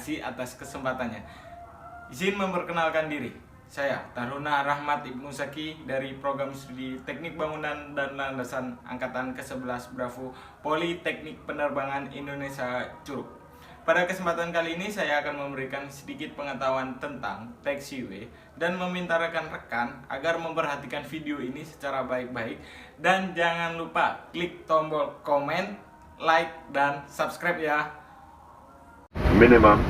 kasih atas kesempatannya. Izin memperkenalkan diri. Saya Taruna Rahmat Ibnu Saki dari Program Studi Teknik Bangunan dan Landasan Angkatan ke-11 Bravo Politeknik Penerbangan Indonesia Curug. Pada kesempatan kali ini saya akan memberikan sedikit pengetahuan tentang taxiway dan meminta rekan-rekan agar memperhatikan video ini secara baik-baik dan jangan lupa klik tombol komen, like, dan subscribe ya. Minimum.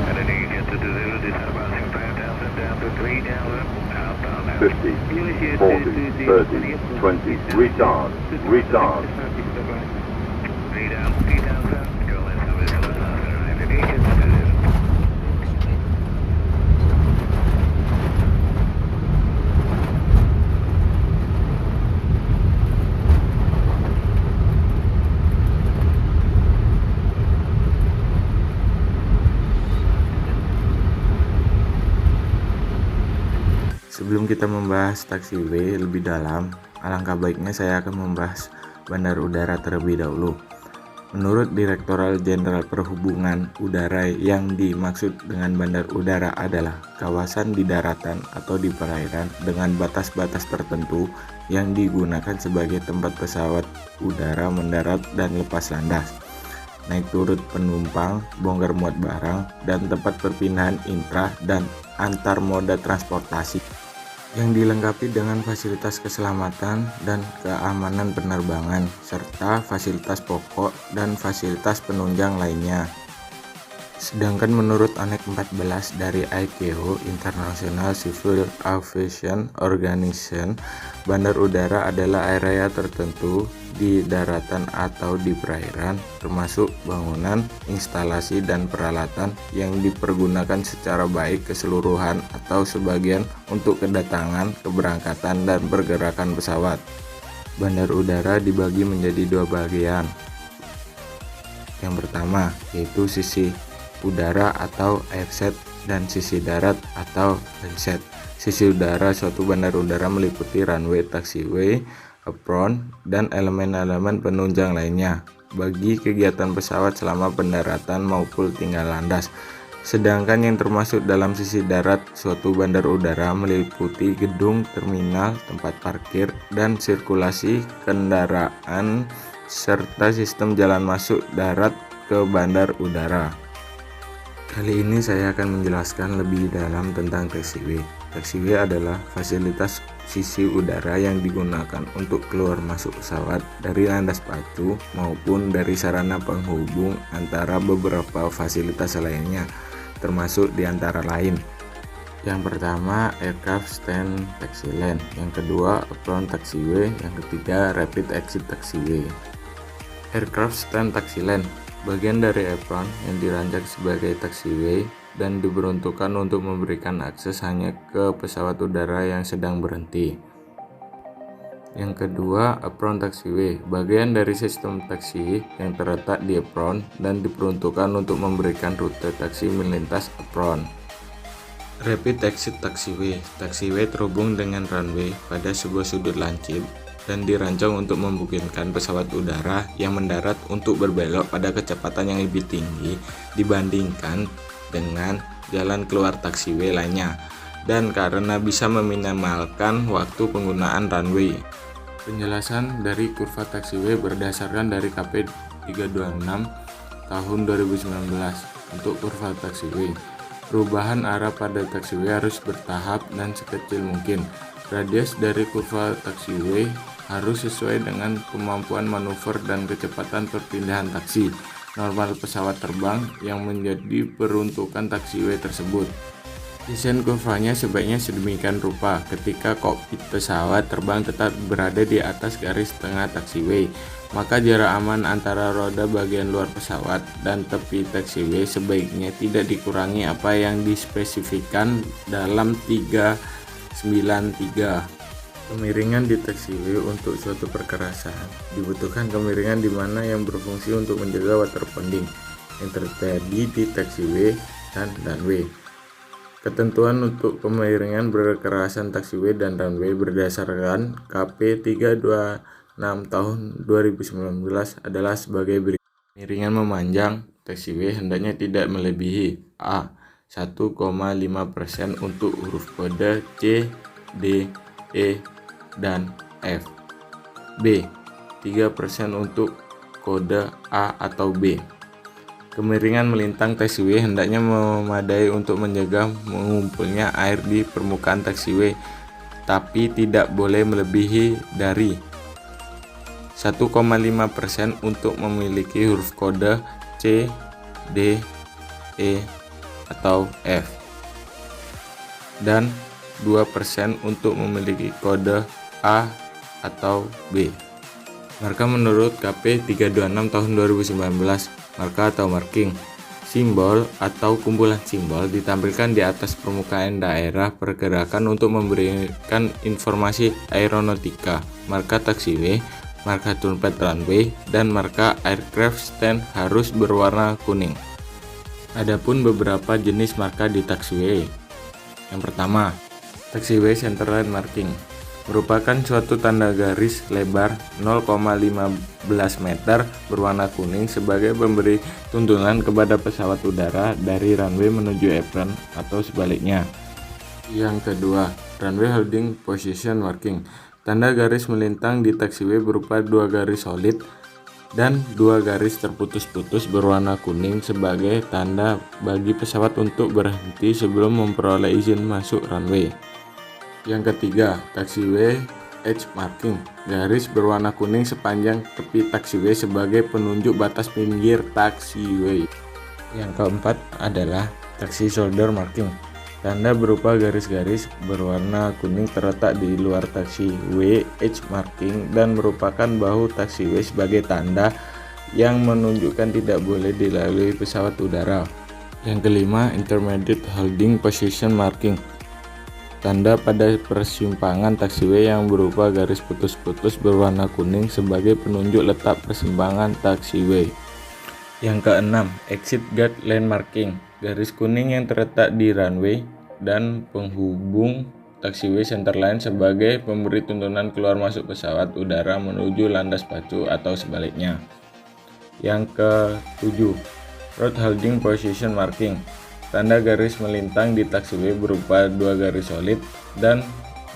And then you get to the Zulu, descend about 5,000 down to 3,000, outbound now. 50, 40, 30, 20, retard, retard. 3,000, go less of it, and then you get to the Zulu. Sebelum kita membahas taxiway lebih dalam, alangkah baiknya saya akan membahas bandar udara terlebih dahulu. Menurut Direktorat Jenderal Perhubungan Udara, yang dimaksud dengan bandar udara adalah kawasan di daratan atau di perairan dengan batas-batas tertentu yang digunakan sebagai tempat pesawat udara mendarat dan lepas landas, naik turun penumpang, bongkar muat barang, dan tempat perpindahan intra dan antar moda transportasi, yang dilengkapi dengan fasilitas keselamatan dan keamanan penerbangan, serta fasilitas pokok dan fasilitas penunjang lainnya. Sedangkan menurut Aneks 14 dari ICAO International Civil Aviation Organization, bandar udara adalah area tertentu di daratan atau di perairan, termasuk bangunan, instalasi, dan peralatan yang dipergunakan secara baik keseluruhan atau sebagian untuk kedatangan, keberangkatan, dan pergerakan pesawat. Bandar udara dibagi menjadi dua bagian. Yang pertama yaitu sisi udara atau airset dan sisi darat atau landset. Sisi udara suatu bandar udara meliputi runway, taxiway, apron, dan elemen-elemen penunjang lainnya bagi kegiatan pesawat selama pendaratan maupun tinggal landas. Sedangkan yang termasuk dalam sisi darat suatu bandar udara meliputi gedung, terminal, tempat parkir, dan sirkulasi kendaraan serta sistem jalan masuk darat ke bandar udara. Kali ini saya akan menjelaskan lebih dalam tentang taxiway. Taxiway adalah fasilitas sisi udara yang digunakan untuk keluar masuk pesawat dari landas pacu maupun dari sarana penghubung antara beberapa fasilitas lainnya, termasuk di antara lain: yang pertama, aircraft stand taxi lane; yang kedua, apron taxiway; yang ketiga, rapid exit taxiway. Aircraft stand taxi lane bagian dari apron yang dirancang sebagai taxiway dan diperuntukkan untuk memberikan akses hanya ke pesawat udara yang sedang berhenti. Yang kedua, apron taxiway bagian dari sistem taksi yang terletak di apron dan diperuntukkan untuk memberikan rute taksi melintas apron. Rapid exit taxiway terhubung dengan runway pada sebuah sudut lancip dan dirancang untuk memungkinkan pesawat udara yang mendarat untuk berbelok pada kecepatan yang lebih tinggi dibandingkan dengan jalan keluar taxiway lainnya, dan karena bisa meminimalkan waktu penggunaan runway. Penjelasan dari kurva taxiway berdasarkan dari KP 326 tahun 2019 untuk kurva taxiway. Perubahan arah pada taxiway harus bertahap dan sekecil mungkin. Radius dari kurva taxiway harus sesuai dengan kemampuan manuver dan kecepatan perpindahan taksi normal pesawat terbang yang menjadi peruntukan taxiway tersebut. Desain kurvanya sebaiknya sedemikian rupa ketika kokpit pesawat terbang tetap berada di atas garis tengah taxiway, maka jarak aman antara roda bagian luar pesawat dan tepi taxiway sebaiknya tidak dikurangi apa yang dispesifikasikan dalam 393. Kemiringan di taxiway untuk suatu perkerasan dibutuhkan kemiringan di mana yang berfungsi untuk menjaga waterboarding yang terjadi di taxiway dan runway. Ketentuan untuk pemiringan berkerasan taxiway dan runway berdasarkan KP 326 tahun 2019 adalah sebagai berikut. Miringan memanjang taxiway hendaknya tidak melebihi A. 1,5% untuk huruf kode C, D, E, dan F. B. 3% untuk kode A atau B. Kemiringan melintang taxiway hendaknya memadai untuk mencegah mengumpulnya air di permukaan taxiway, tapi tidak boleh melebihi dari 1,5% untuk memiliki huruf kode C, D, E, atau F, dan 2% untuk memiliki kode A atau B. Marka menurut KP 326 tahun 2019. Marka atau marking, simbol atau kumpulan simbol ditampilkan di atas permukaan daerah pergerakan untuk memberikan informasi aeronautika. Marka taxiway, marka trumpet runway, dan marka aircraft stand harus berwarna kuning. Adapun beberapa jenis marka di taxiway. Yang pertama, taxiway centerline marking merupakan suatu tanda garis lebar 0,15 meter berwarna kuning sebagai pemberi tuntunan kepada pesawat udara dari runway menuju apron atau sebaliknya. Yang kedua, runway holding position marking. Tanda garis melintang di taxiway berupa 2 garis solid dan 2 garis terputus-putus berwarna kuning sebagai tanda bagi pesawat untuk berhenti sebelum memperoleh izin masuk runway. Yang ketiga, taxiway edge marking. Garis berwarna kuning sepanjang tepi taxiway sebagai penunjuk batas pinggir taxiway. Yang keempat adalah taxi shoulder marking. Tanda berupa garis-garis berwarna kuning terletak di luar taxiway edge marking dan merupakan bahu taxiway sebagai tanda yang menunjukkan tidak boleh dilalui pesawat udara. Yang kelima, intermediate holding position marking. Tanda pada persimpangan taxiway yang berupa garis putus-putus berwarna kuning sebagai penunjuk letak persimpangan taxiway. Yang keenam, exit guard lane marking. Garis kuning yang terletak di runway dan penghubung taxiway centerline sebagai pemberi tuntunan keluar masuk pesawat udara menuju landas pacu atau sebaliknya. Yang ketujuh, road holding position marking. Tanda garis melintang di taxiway berupa 2 garis solid dan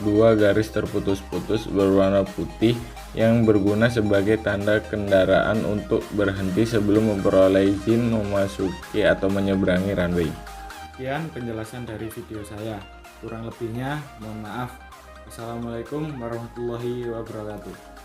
2 garis terputus-putus berwarna putih yang berguna sebagai tanda kendaraan untuk berhenti sebelum memperoleh izin memasuki atau menyeberangi runway. Sekian penjelasan dari video saya. Kurang lebihnya mohon maaf. Wassalamualaikum warahmatullahi wabarakatuh.